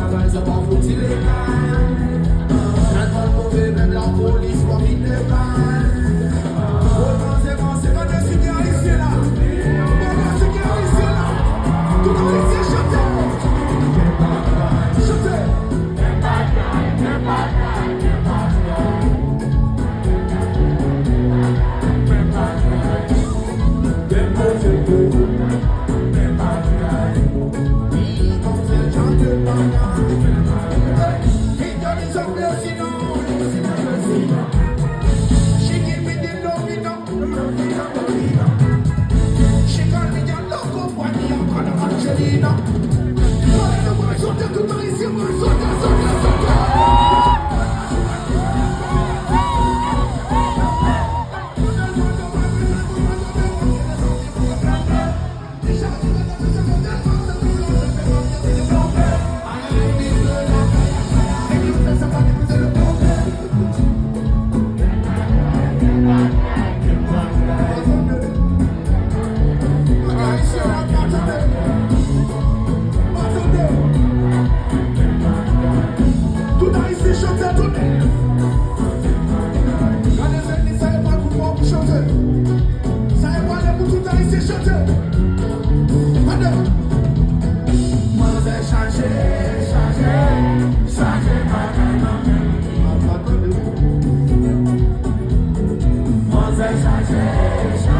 Rise up en foot illégal. Un vol mauvais, même la police comme illégal. C'est pas de ce qui a ici là. Voilà ce qui a ici là. Tout le monde ici chantez. Chantez. Changer, changer, changer.